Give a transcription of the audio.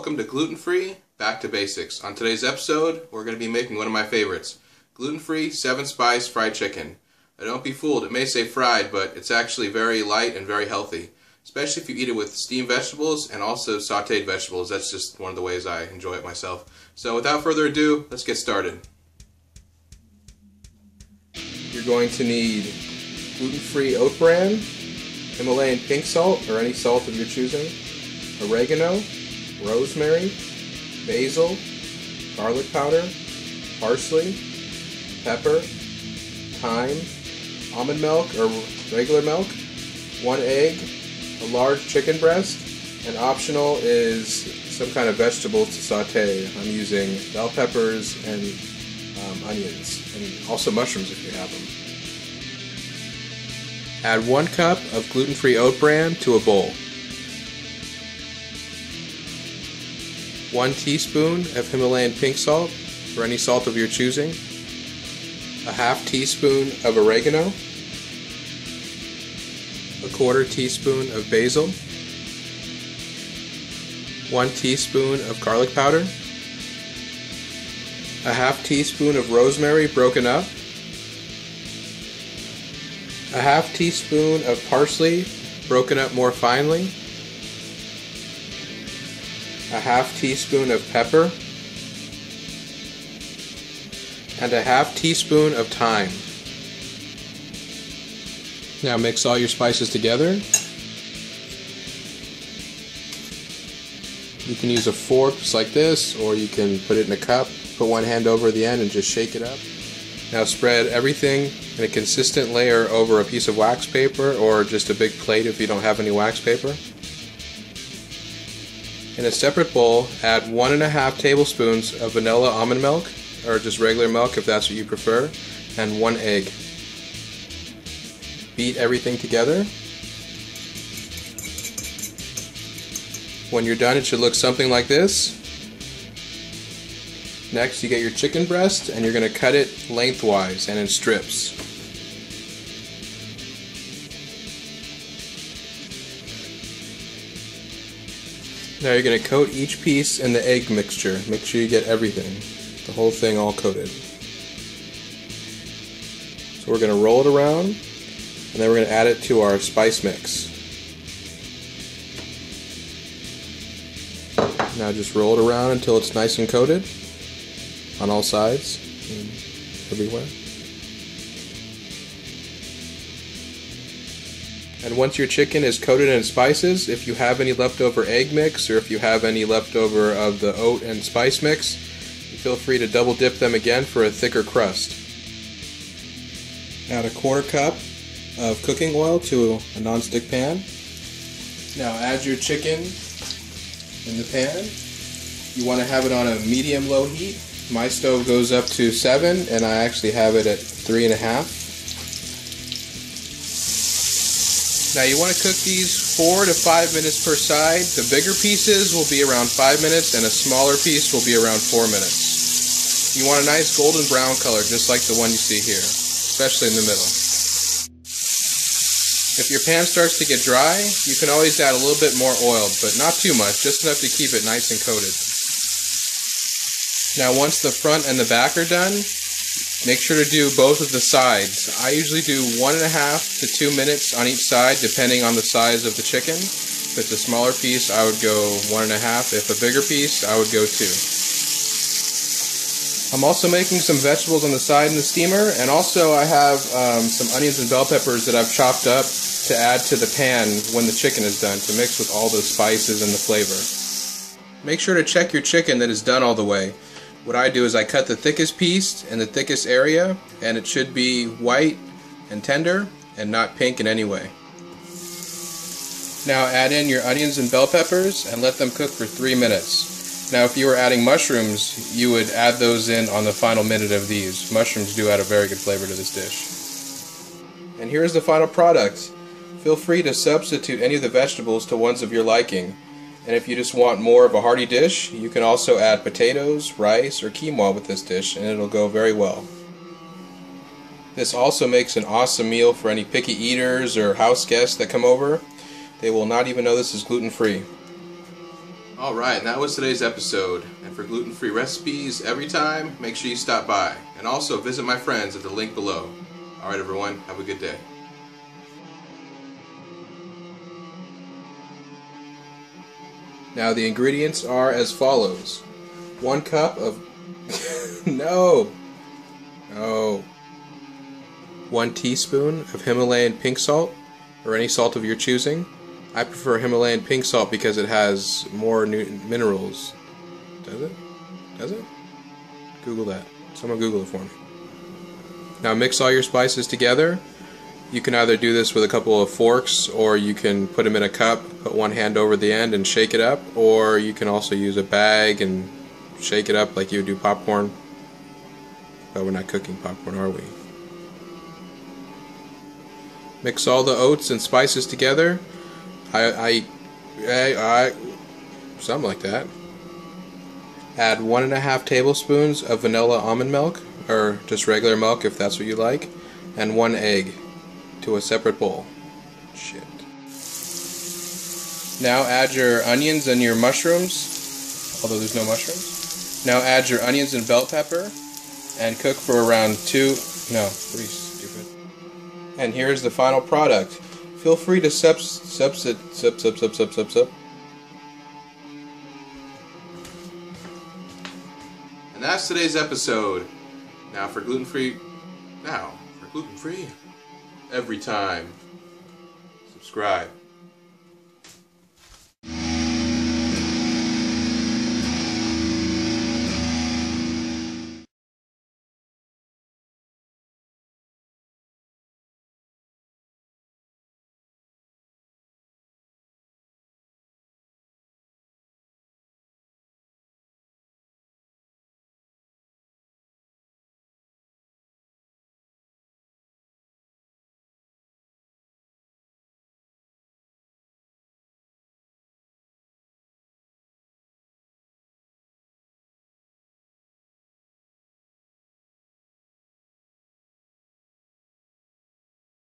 welcome to Gluten-free, Back to Basics. On today's episode, we're going to be making one of my favorites, gluten-free 7-spice fried chicken. Now, don't be fooled, it may say fried, but it's actually very light and very healthy, especially if you eat it with steamed vegetables and also sauteed vegetables. That's just one of the ways I enjoy it myself. So without further ado, let's get started. You're going to need gluten-free oat bran, Himalayan pink salt or any salt of your choosing, oregano, rosemary, basil, garlic powder, parsley, pepper, thyme, almond milk or regular milk, 1 egg, a large chicken breast, and optional is some kind of vegetables to saute. I'm using bell peppers and onions, and also mushrooms if you have them. Add 1 cup of gluten-free oat bran to a bowl. 1 teaspoon of Himalayan pink salt, or any salt of your choosing, a half teaspoon of oregano, a 1/4 teaspoon of basil, 1 teaspoon of garlic powder, a half teaspoon of rosemary broken up, a half teaspoon of parsley broken up more finely, a half teaspoon of pepper, and a half teaspoon of thyme. Now mix all your spices together. You can use a fork just like this, or you can put it in a cup, put one hand over the end and just shake it up. Now spread everything in a consistent layer over a piece of wax paper or just a big plate if you don't have any wax paper. In a separate bowl, add 1½ tablespoons of vanilla almond milk, or just regular milk if that's what you prefer, and 1 egg. Beat everything together. When you're done, it should look something like this. Next, you get your chicken breast, and you're going to cut it lengthwise and in strips. Now you're going to coat each piece in the egg mixture. Make sure you get everything, the whole thing all coated. So we're going to roll it around, and then we're going to add it to our spice mix. Now just roll it around until it's nice and coated on all sides and everywhere. And once your chicken is coated in spices, if you have any leftover egg mix or if you have any leftover of the oat and spice mix, feel free to double dip them again for a thicker crust. Add a 1/4 cup of cooking oil to a non-stick pan. Now add your chicken in the pan. You want to have it on a medium-low heat. My stove goes up to 7 and I actually have it at 3½. Now you want to cook these 4 to 5 minutes per side. The bigger pieces will be around 5 minutes and a smaller piece will be around 4 minutes. You want a nice golden brown color just like the one you see here, especially in the middle. If your pan starts to get dry, you can always add a little bit more oil, but not too much, just enough to keep it nice and coated. Now once the front and the back are done, make sure to do both of the sides. I usually do 1½ to 2 minutes on each side depending on the size of the chicken. If it's a smaller piece, I would go 1½. If a bigger piece, I would go 2. I'm also making some vegetables on the side in the steamer, and also I have some onions and bell peppers that I've chopped up to add to the pan when the chicken is done to mix with all the spices and the flavor. Make sure to check your chicken that is done all the way. What I do is I cut the thickest piece in the thickest area, and it should be white and tender and not pink in any way. Now add in your onions and bell peppers and let them cook for 3 minutes. Now if you were adding mushrooms, you would add those in on the final minute of these. Mushrooms do add a very good flavor to this dish. And here's the final product. Feel free to substitute any of the vegetables to ones of your liking. And if you just want more of a hearty dish, you can also add potatoes, rice, or quinoa with this dish, and it'll go very well. This also makes an awesome meal for any picky eaters or house guests that come over. They will not even know this is gluten-free. Alright, and that was today's episode. And for gluten-free recipes every time, make sure you stop by. And also visit my friends at the link below. Alright everyone, have a good day. Now the ingredients are as follows. 1 cup of... No! 1 teaspoon of Himalayan pink salt, or any salt of your choosing. I prefer Himalayan pink salt because it has more minerals. Does it? Does it? Google that. Someone Google it for me. Now mix all your spices together. You can either do this with a couple of forks, or you can put them in a cup, put one hand over the end and shake it up, or you can also use a bag and shake it up like you would do popcorn. But we're not cooking popcorn, are we? Mix all the oats and spices together. Something like that. Add 1.5 tablespoons of vanilla almond milk, or just regular milk if that's what you like, and 1 egg to a separate bowl. Shit. Now add your onions and your mushrooms, although there's no mushrooms. Now add your onions and bell pepper and cook for around 3, stupid. And here's the final product. Feel free to And that's today's episode. Now for gluten-free every time. Subscribe.